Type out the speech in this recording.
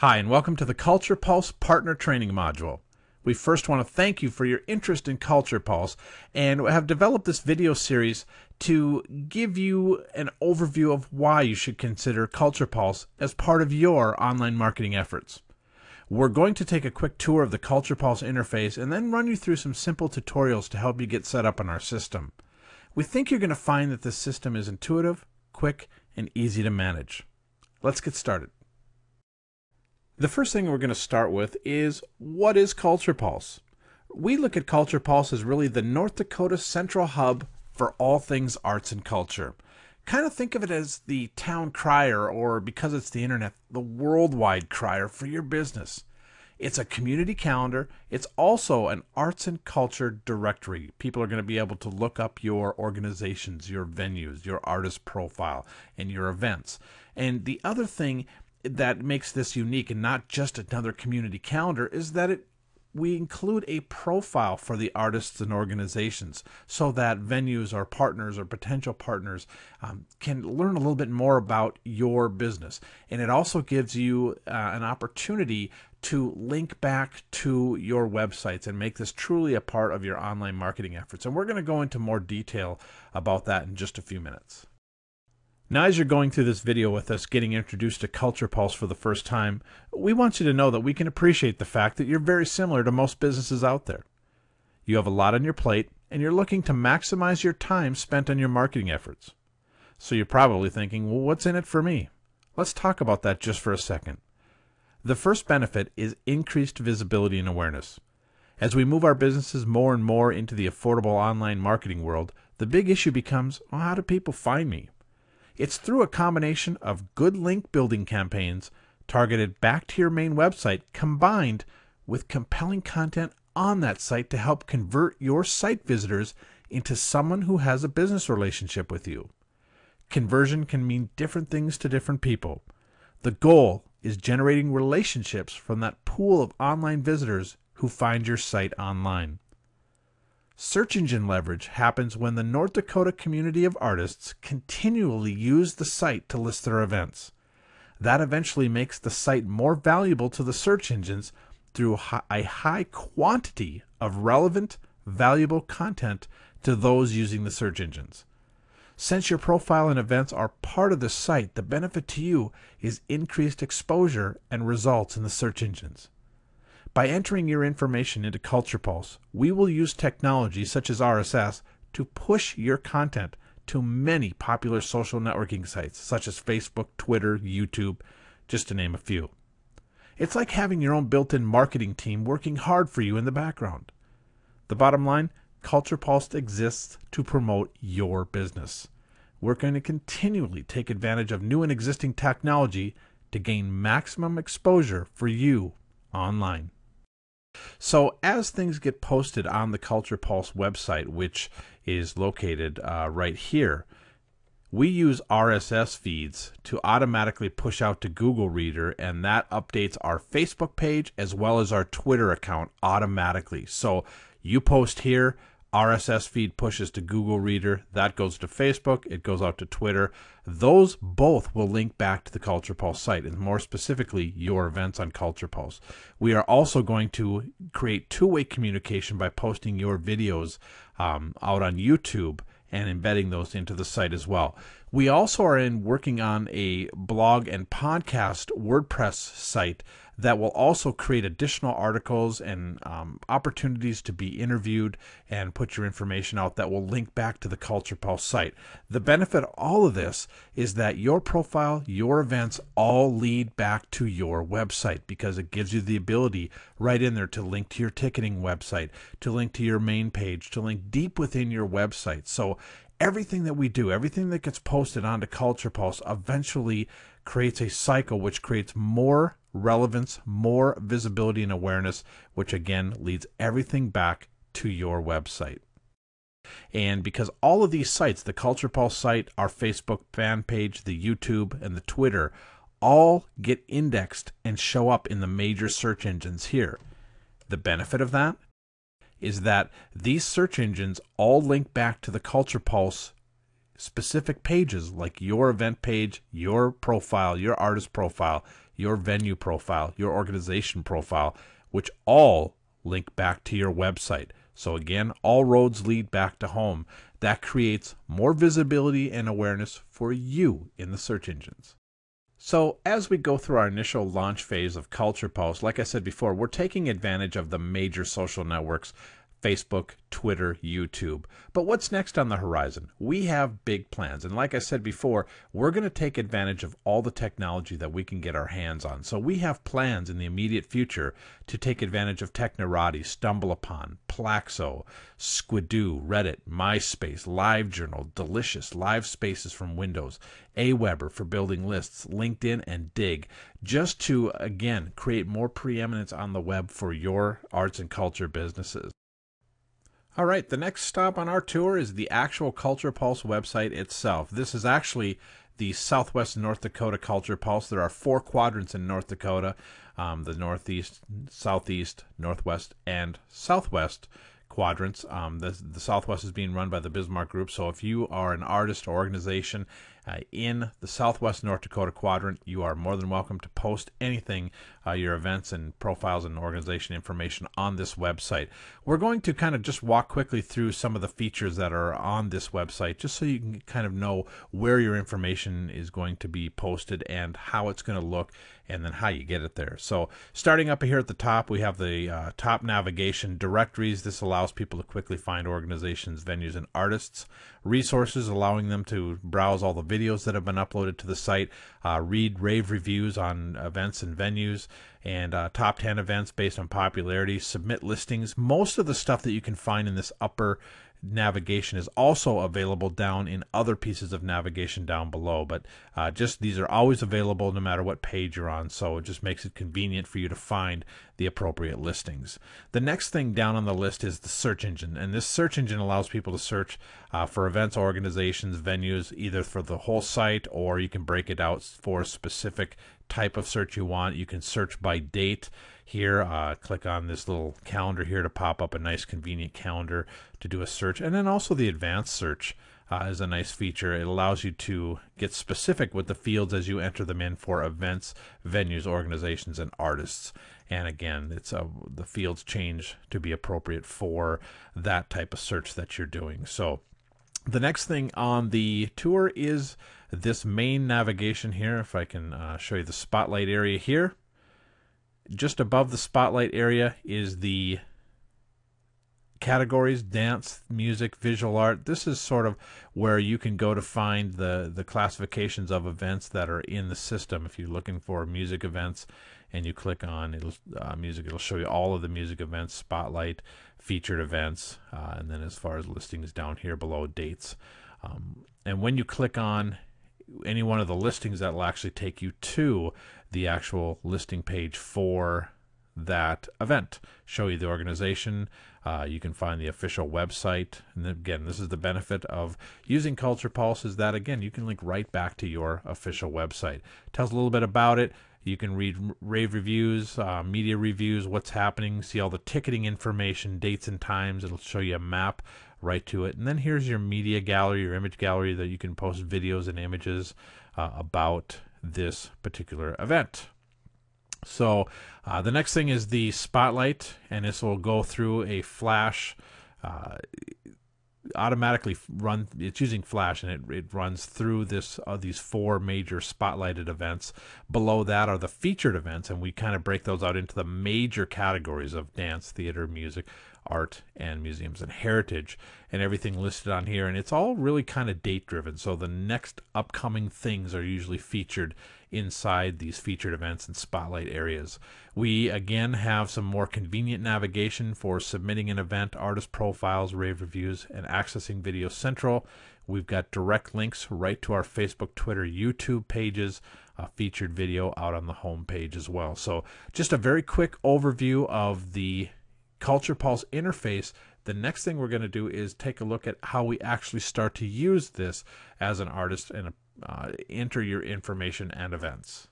Hi, and welcome to the CulturePulse Partner Training Module. We first want to thank you for your interest in CulturePulse and have developed this video series to give you an overview of why you should consider CulturePulse as part of your online marketing efforts. We're going to take a quick tour of the CulturePulse interface and then run you through some simple tutorials to help you get set up on our system. We think you're going to find that this system is intuitive, quick, and easy to manage. Let's get started. The first thing we're going to start with is, what is CulturePulse? We look at CulturePulse as really the North Dakota central hub for all things arts and culture. Kind of think of it as the town crier, or because it's the internet, the worldwide crier for your business. It's a community calendar. It's also an arts and culture directory. People are going to be able to look up your organizations, your venues, your artist profile, and your events. And the other thing that makes this unique and not just another community calendar is that we include a profile for the artists and organizations so that venues or partners or potential partners can learn a little bit more about your business. And it also gives you an opportunity to link back to your websites and make this truly a part of your online marketing efforts. And we're going to go into more detail about that in just a few minutes. Now, as you're going through this video with us, getting introduced to CulturePulse for the first time, we want you to know that we can appreciate the fact that you're very similar to most businesses out there. You have a lot on your plate, and you're looking to maximize your time spent on your marketing efforts. So you're probably thinking, well, what's in it for me? Let's talk about that just for a second. The first benefit is increased visibility and awareness. As we move our businesses more and more into the affordable online marketing world, the big issue becomes, well, how do people find me? It's through a combination of good link building campaigns targeted back to your main website combined with compelling content on that site to help convert your site visitors into someone who has a business relationship with you. Conversion can mean different things to different people. The goal is generating relationships from that pool of online visitors who find your site online. Search engine leverage happens when the North Dakota community of artists continually use the site to list their events. That eventually makes the site more valuable to the search engines through a high quantity of relevant, valuable content to those using the search engines. Since your profile and events are part of the site, the benefit to you is increased exposure and results in the search engines. By entering your information into CulturePulse, we will use technology such as RSS to push your content to many popular social networking sites such as Facebook, Twitter, YouTube, just to name a few. It's like having your own built-in marketing team working hard for you in the background. The bottom line, CulturePulse exists to promote your business. We're going to continually take advantage of new and existing technology to gain maximum exposure for you online. So as things get posted on the CulturePulse website, which is located right here, we use RSS feeds to automatically push out to Google Reader, and that updates our Facebook page as well as our Twitter account automatically. So you post here, RSS feed pushes to Google Reader, that goes to Facebook, it goes out to Twitter. Those both will link back to the CulturePulse site, and more specifically, your events on CulturePulse. We are also going to create two-way communication by posting your videos out on YouTube and embedding those into the site as well. We also are working on a blog and podcast WordPress site that will also create additional articles and opportunities to be interviewed and put your information out that will link back to the CulturePulse site. The benefit of all of this is that your profile, your events all lead back to your website because it gives you the ability right in there to link to your ticketing website, to link to your main page, to link deep within your website. So everything that we do, everything that gets posted onto CulturePulse eventually creates a cycle which creates more relevance, more visibility and awareness, which again leads everything back to your website. And because all of these sites, the CulturePulse site, our Facebook fan page, the YouTube, and the Twitter, all get indexed and show up in the major search engines here. The benefit of that is that these search engines all link back to the CulturePulse specific pages like your event page, your profile, your artist profile, your venue profile, your organization profile, which all link back to your website. So again, all roads lead back to home. That creates more visibility and awareness for you in the search engines. So as we go through our initial launch phase of CulturePulse, like I said before, we're taking advantage of the major social networks, Facebook, Twitter, YouTube. But what's next on the horizon? We have big plans. And like I said before, we're going to take advantage of all the technology that we can get our hands on. So we have plans in the immediate future to take advantage of Technorati, StumbleUpon, Plaxo, Squidoo, Reddit, MySpace, LiveJournal, Delicious, Live Spaces from Windows, Aweber for building lists, LinkedIn, and Dig, just to, again, create more preeminence on the web for your arts and culture businesses. All right, the next stop on our tour is the actual CulturePulse website itself. This is actually the Southwest North Dakota CulturePulse. There are 4 quadrants in North Dakota, the Northeast, Southeast, Northwest, and Southwest quadrants. The Southwest is being run by the Bismarck Group, so if you are an artist or organization in the Southwest North Dakota quadrant, you are more than welcome to post anything, your events and profiles and organization information on this website. We're going to kind of just walk quickly through some of the features that are on this website, just so you can kind of know where your information is going to be posted and how it's going to look, and then how you get it there. So starting up here at the top, we have the top navigation, directories. This allows people to quickly find organizations, venues, and artists. Resources, allowing them to browse all the videos that have been uploaded to the site, read rave reviews on events and venues, and top 10 events based on popularity, submit listings. Most of the stuff that you can find in this upper navigation is also available down in other pieces of navigation down below, but just these are always available no matter what page you're on, so it just makes it convenient for you to find the appropriate listings. The next thing down on the list is the search engine, and this search engine allows people to search for events, organizations, venues, either for the whole site, or you can break it out for a specific type of search you want. You can search by date here. Click on this little calendar here to pop up a nice convenient calendar to do a search. And then also the advanced search is a nice feature. It allows you to get specific with the fields as you enter them in for events, venues, organizations, and artists. And again, it's the fields change to be appropriate for that type of search that you're doing. So the next thing on the tour is this main navigation here. If I can show you the spotlight area here. Just above the spotlight area is the categories: dance, music, visual art. This is sort of where you can go to find the classifications of events that are in the system. If you're looking for music events and you click on music, it'll show you all of the music events, spotlight, featured events, and then as far as listings down here below, dates. And when you click on any one of the listings, that will actually take you to the actual listing page for that event, show you the organization. You can find the official website, and again, this is the benefit of using CulturePulse, is that again you can link right back to your official website. Tells a little bit about it. You can read rave reviews, media reviews, what's happening, see all the ticketing information, dates and times. It'll show you a map right to it. And then here's your media gallery, your image gallery, that you can post videos and images about this particular event. So the next thing is the spotlight, and this will go through a flash, automatically run. It's using Flash, and it runs through these 4 major spotlighted events. Below that are the featured events, and we kind of break those out into the major categories of dance, theater, music, art, and museums and heritage, and everything listed on here. And it's all really kind of date driven, so the next upcoming things are usually featured inside these featured events and spotlight areas. We again have some more convenient navigation for submitting an event, artist profiles, rave reviews, and accessing Video Central. We've got direct links right to our Facebook, Twitter, YouTube pages, a featured video out on the home page as well. So just a very quick overview of the CulturePulse interface. The next thing we're going to do is take a look at how we actually start to use this as an artist and enter your information and events.